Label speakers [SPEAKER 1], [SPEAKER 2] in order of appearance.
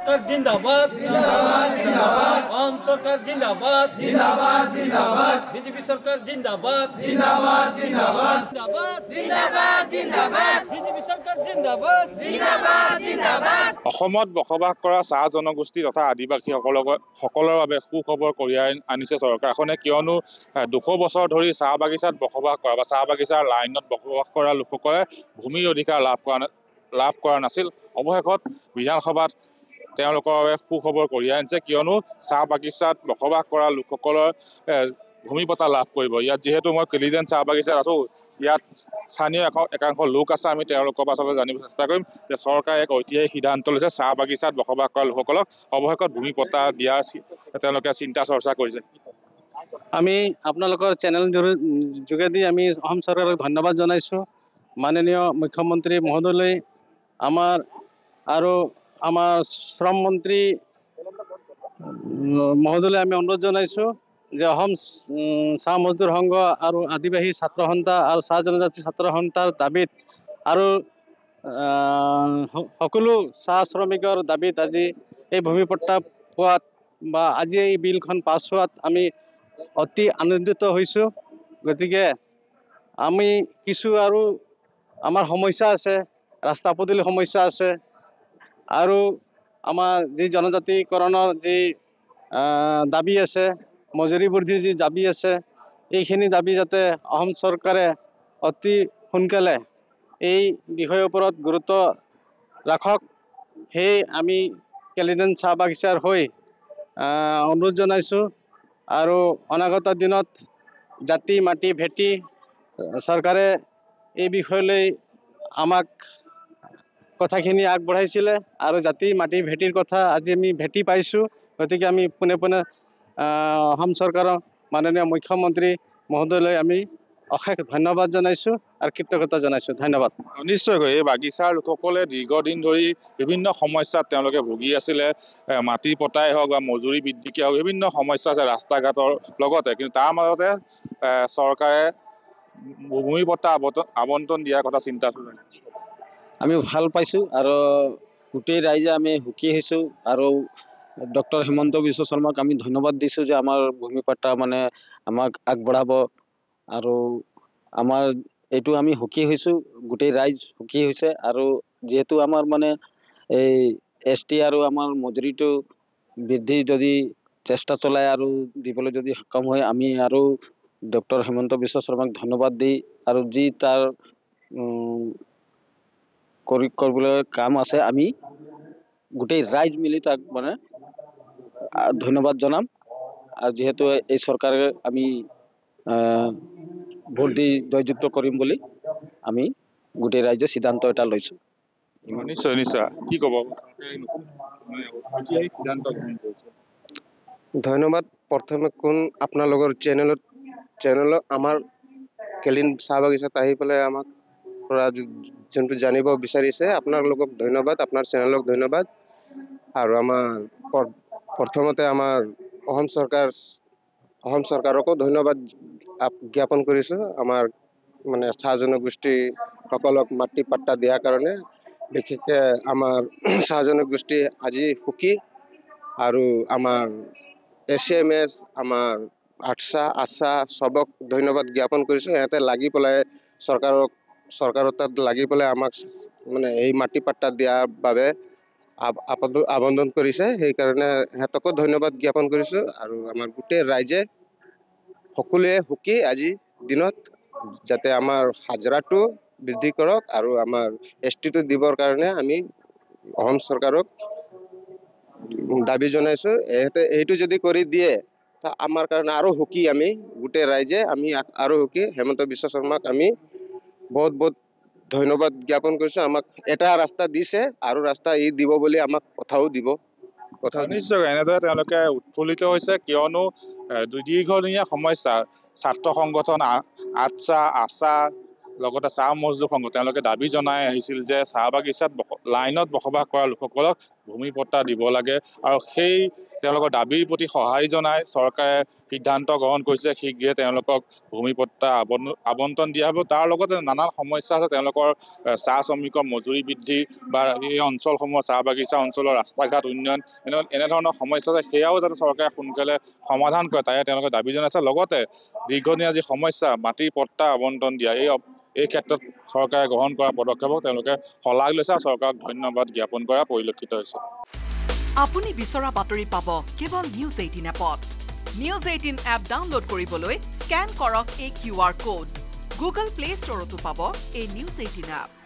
[SPEAKER 1] सरकार जिंदाबाद जिंदाबाद जिंदाबाद अहम सरकार जिंदाबाद जिंदाबाद जिंदाबाद बीजेपी सरकार जिंदाबाद जिंदाबाद जिंदाबाद जिंदाबाद जिंदाबाद बीजेपी सरकार जिंदाबाद जिंदाबाद जिंदाबाद
[SPEAKER 2] অসমত বসবাস কৰা চাহ জনগোষ্ঠী তথা আদিবাসীসকলৰ বাবে সুখবৰ কঢ়িয়াই আনিছে চৰকাৰখনে কিয়নো 200 বছৰ ধৰি চাহ বাগিচাত বসবাস কৰা বা চাহ বাগিচাৰ লাইনত বসবাস কৰা লোকসকলে ভূমিৰ অধিকাৰ লাভ কৰা নাছিল অৱশেষত বিধানসভাত তেওঁলোকৰ বাবে সুখবৰ কঢ়িয়াই আনিছে কিয়নো চাহ বাগিচাত বসবাস কৰা লোকসকলৰ ভূমি পট্টা লাভ কৰিব ইয়াত যেহেতু মই কেলিডেন চাহ বাগিচাত আছো ইয়াত স্থানীয় একাংশ লোক আছে আমি তেওঁলোকৰ পৰা জানিব চেষ্টা কৰিম যে চৰকাৰে এক ঐতিহাসিক সিদ্ধান্ত লৈছে চাহ বাগিচাত বসবাস কৰা লোকসকলক অৱশেষত ভূমি পট্টা দিয়াৰ তেওঁলোকে চিন্তা চৰ্চা কৰিছে
[SPEAKER 3] আমি আপোনালোকৰ চেনেল যোগেদি আমি অসম চৰকাৰক ধন্যবাদ জনাইছো মাননীয় মুখ্যমন্ত্ৰী মহোদয়লৈ আমাৰ শ্ৰম মন্ত্ৰী মহোদয়লৈ আমি অনুৰোধ জনাইছো যে অসম চাহ মজদুৰ সংঘ আৰু আদিবাসী ছাত্ৰ সন্থা আৰু চাহ জনজাতি ছাত্ৰ সন্থাৰ দাবীত আৰু সকলো চাহ শ্ৰমিকৰ দাবীত আজি এই ভূমি পট্টা পোৱাত বা আজি এই বিলখন পাছ হোৱাত আমি অতি আনন্দিত হৈছোঁ গতিকে আমি কিছু আৰু আমাৰ সমস্যা আছে ৰাস্তা পদূলি সমস্যা আছে আৰু আমাৰ যি জনজাতিকৰণৰ যি দাবী আছে মজুৰি বৃদ্ধিৰ যি দাবী আছে এইখিনি দাবী যাতে অসম চৰকাৰে অতি সোনকালে এই বিষয়ৰ ওপৰত গুৰুত্ব ৰাখক সেই আমি কেলিডেন চাহ বাগিচাৰ হৈ অনুৰোধ জনাইছোঁ আৰু অনাগত দিনত জাতি মাটি ভেটি চৰকাৰে এই বিষয়লৈ আমাক কথাখিনি আগবঢ়াইছিলে আৰু জাতি মাটি ভেটিৰ কথা আজি আমি ভেটি পাইছোঁ গতিকে আমি পোনে পোনে অসম চৰকাৰৰ মাননীয় মুখ্যমন্ত্ৰী মহোদয়লৈ আমি অশেষ ধন্যবাদ জনাইছোঁ আৰু কৃতজ্ঞতা জনাইছোঁ ধন্যবাদ
[SPEAKER 2] নিশ্চয়কৈ এই বাগিচাৰ লোকসকলে দীৰ্ঘদিন ধৰি বিভিন্ন সমস্যাত তেওঁলোকে ভুগি আছিলে মাটি পটাই হওক বা মজুৰি বৃদ্ধিকে হওক বিভিন্ন সমস্যা আছে ৰাস্তা ঘাটৰ লগতে কিন্তু তাৰ মাজতে চৰকাৰে ভূমি পট্টা আবণ্টন দিয়াৰ কথা চিন্তা কৰে
[SPEAKER 3] আমি ভাল পাইছোঁ আৰু গোটেই ৰাইজে আমি সুখী হৈছোঁ আৰু ডক্টৰ হিমন্ত বিশ্ব শৰ্মাক আমি ধন্যবাদ দিছোঁ যে আমাৰ ভূমি পট্টা মানে আমাক আগবঢ়াব আৰু আমাৰ এইটো আমি সুখী হৈছোঁ গোটেই ৰাইজ সুখী হৈছে আৰু যেহেতু আমাৰ মানে এই ST আৰু আমাৰ মজুৰিটো বৃদ্ধি যদি চেষ্টা চলাই আৰু দিবলৈ যদি সক্ষম হয় আমি আৰু ডক্টৰ হিমন্ত বিশ্ব শৰ্মাক ধন্যবাদ দি আৰু যি তাৰ কৰিবলৈ কাম আছে আমি গোটেই ৰাইজ মিলি তাক মানে ধন্যবাদ জনাম আৰু যেহেতু এই চৰকাৰে আমি ভোট দি জয়যুক্ত কৰিম বুলি আমি গোটেই ৰাইজে সিদ্ধান্ত এটা লৈছোঁ
[SPEAKER 2] নিশ্চয় নিশ্চয় কি ক'ব
[SPEAKER 4] ধন্যবাদ প্ৰথমে কোন আপোনালোকৰ চেনেলত আমাৰ কেলিন চাহ বাগিচাত আহি পেলাই আমাক যোনটো জানিব বিচাৰিছে আপোনালোকক ধন্যবাদ আপোনাৰ চেনেলক ধন্যবাদ আৰু আমাৰ প্ৰথমতে আমাৰ অসম চৰকাৰকো ধন্যবাদ জ্ঞাপন কৰিছোঁ আমাৰ মানে চাহ জনগোষ্ঠীসকলক মাটি পাট্টা দিয়াৰ কাৰণে বিশেষকৈ আমাৰ চাহ জনগোষ্ঠী আজি সুখী আৰু আমাৰ SCMS আমাৰ আশা চবক ধন্যবাদ জ্ঞাপন কৰিছোঁ সিহঁতে লাগি পেলাই চৰকাৰৰ তাত লাগি পেলাই আমাক মানে এই মাটি পাট্টা দিয়াৰ বাবে আবেদন কৰিছে সেইকাৰণে সিহঁতকো ধন্যবাদ জ্ঞাপন কৰিছোঁ আৰু আমাৰ গোটেই ৰাইজে সকলোৱে সুখী আজি দিনত যাতে আমাৰ হাজিৰাটো বৃদ্ধি কৰক আৰু আমাৰ STটো দিবৰ কাৰণে আমি অসম চৰকাৰক দাবী জনাইছোঁ এইটো যদি কৰি দিয়ে আমাৰ কাৰণে আৰু সুখী আমি গোটেই ৰাইজে আমি আৰু সুখী হিমন্ত বিশ্ব শৰ্মাক আমি বহুত বহুত ধন্যবাদ জ্ঞাপন কৰিছোঁ আমাক এটা ৰাস্তা দিছে আৰু ৰাস্তা দিব বুলি আমাক কথাও দিব
[SPEAKER 2] নিশ্চয় এনেদৰে তেওঁলোকে উৎফুল্লিত হৈছে কিয়নো দীৰ্ঘদিনীয়া সমস্যা ছাত্ৰ সংগঠন আশা লগতে চাহ মজদুৰ সংঘ তেওঁলোকে দাবী জনাই আহিছিল যে চাহ বাগিচাত লাইনত বসবাস কৰা লোকসকলক ভূমি পট্টা দিব লাগে আৰু সেই তেওঁলোকৰ দাবীৰ প্ৰতি সঁহাৰি জনাই চৰকাৰে সিদ্ধান্ত গ্ৰহণ কৰিছে শীঘ্ৰে তেওঁলোকক ভূমিপট্টা আবণ্টন দিয়া হ'ব। তাৰ লগতে নানান সমস্যা আছে তেওঁলোকৰ চাহ শ্ৰমিকৰ মজুৰি বৃদ্ধি বা এই অঞ্চলসমূহৰ চাহ বাগিচা অঞ্চলৰ ৰাস্তা ঘাট উন্নয়ন এনেধৰণৰ সমস্যা আছে, সেয়াও যাতে চৰকাৰে সোনকালে সমাধান কৰে তাৰে তেওঁলোকে দাবী জনাইছে। লগতে দীৰ্ঘদিনীয়া যি সমস্যা মাটিৰ পট্টা আবণ্টন দিয়া এই ক্ষেত্ৰত চৰকাৰে গ্ৰহণ কৰা পদক্ষেপক তেওঁলোকে শলাগ লৈছে আৰু চৰকাৰক ধন্যবাদ জ্ঞাপন কৰা পৰিলক্ষিত হৈছে।
[SPEAKER 5] আপুনি বিচৰা বাতৰি পাব কেৱল নিউজ 18 এপত। নিউজ 18 এপ ডাউনলোড কৰিবলৈ স্কেন কৰক এই QR কোড। গুগল প্লে ষ্টৰতো পাব এই নিউজ 18 এপ।